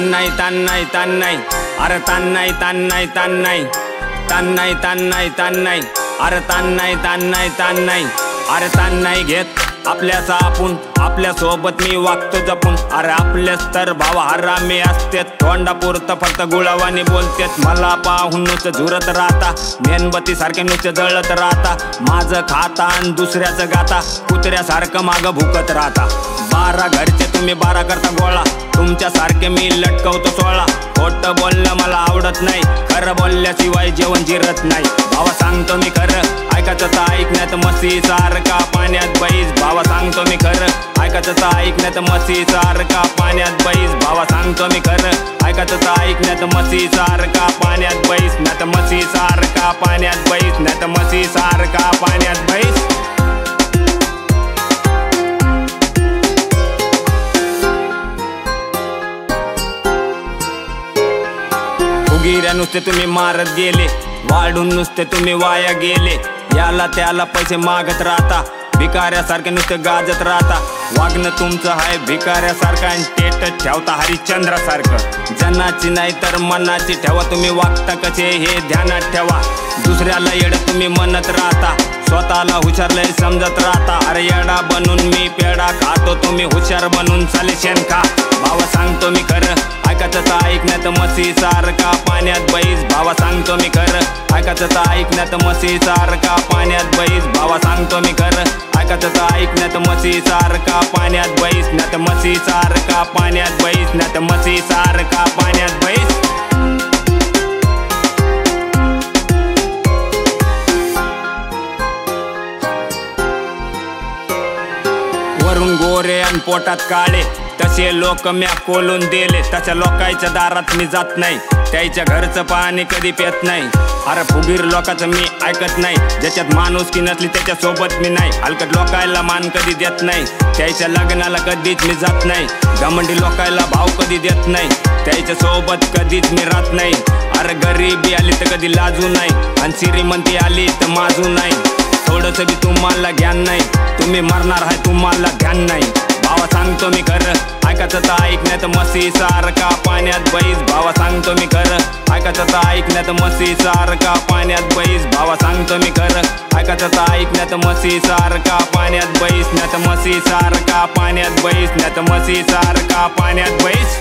नाही ताण नाही ताण नाही, अरे ताण नाही ताण नाही ताण नाही, ताण नाही ताण नाही ताण नाही, अरे ताण नाही ताण नाही ताण नाही, अरे ताण नाही घेत आपल्याचा आपण, आपल्या सोबत मी वागतो जपून. अरे आपल्याच तर भाव हरामी असतेत, तोंडापुरतं फक्त गुळावानी बोलतेत. मला पाहून नुसतं झुरत राहता, मेणबत्ती सारखे नुसते जळत राहता. माझं खाता आणि दुसऱ्याचं गाता, कुत्र्यासारखं मागं भुकत राहता. 12 घरचे तुम्ही 12 करता गोळा, तुमच्यासारखे मी लटकवतो 16. खोटं बोलणं मला आवडत नाही, खरं बोलल्याशिवाय जेवण जिरत नाही. भावा सांगतो मी खरं, ऐकायचं तर ऐकण्यात मसी सारखा पाण्यात बैस. भावा सांगतो मी खरं, ऐकायचं तर ऐकण्यात मसी सारखा पाण्यात बैस. भावा सांगतो मी खरं, ऐकायचं तर ऐकण्यात मसी सारखा पाण्यात बैस. नात मसी सारखा पाण्यात बैस, नात मसी सारखा पाण्यात बैस. गिऱ्या नुसते तुम्ही मारत गेले, वाढून नुसते तुम्ही वाया गेले. याला त्याला पैसे मागत राहता, भिकाऱ्यासारखे नुसते गाजत राहता. वागणं तुमचं आहे भिकाऱ्यासारखं आणि टेटच ठेवता हरिश्चंद्रासारखं. जनाची नाही तर मनाची ठेवा, तुम्ही वागता कसे हे ध्यानात ठेवा. दुसऱ्याला येड तुम्ही म्हणत राहता, स्वतःला हुशार लय समजत राहता. अरे येडा बनून मी पेडा खातो, तुम्ही हुशार बनून चाले शेण खा. भावा सांगतो मी खरं, ऐकायचं तर ऐकण्यात मसी सारखा पाण्यात बैस. भावा सांगतो मी खरं, ऐकायचं तर ऐकण्यात मसी सारखा पाण्यात बैस. भावा सांगतो मी खरं, ऐकायचं तर ऐकण्यात मसी सारखा पाण्यात बैस. नात मसी सारखा पाण्यात बैस, नात मसी सारखा पाण्यात बैस. वरून गोरे आणि पोटात काळे, तसे लोक म्या कोलून दिले. तशा लोकांच्या दारात मी जात नाही, त्याच्या घरचं पाणी कधी पेत नाही. अरे फुगीर लोकांचं मी ऐकत नाही, ज्याच्यात माणुसकी नसली त्याच्या सोबत मी नाही. हलकट लोकायला मान कधी देत नाही, त्याच्या लग्नाला कधीच मी जात नाही. घमंडी लोकायला भाव कधी देत नाही, त्याच्या सोबत कधीच मी राहत नाही. अरे गरिबी आली तर कधी लाजू नाही, आणि श्रीमंती आली तर माजू नाही. थोडंसं बी तुम्हाला ज्ञान नाही, तुम्ही मरणार आहे तुम्हाला ध्यान नाही. भावा सांगतो मी खरं, ऐकायचं तर ऐकण्यात मसी सारखा पाण्यात बैस. भावा सांगतो मी खरं, ऐकायचं तर ऐकण्यात मसी सारखा पाण्यात बैस. भावा सांगतो मी खरं, ऐकायचं तर ऐकण्यात मसी सारखा पाण्यात बैस. नात मसी सारखा पाण्यात बैस, नात मसी सारखा पाण्यात बैस.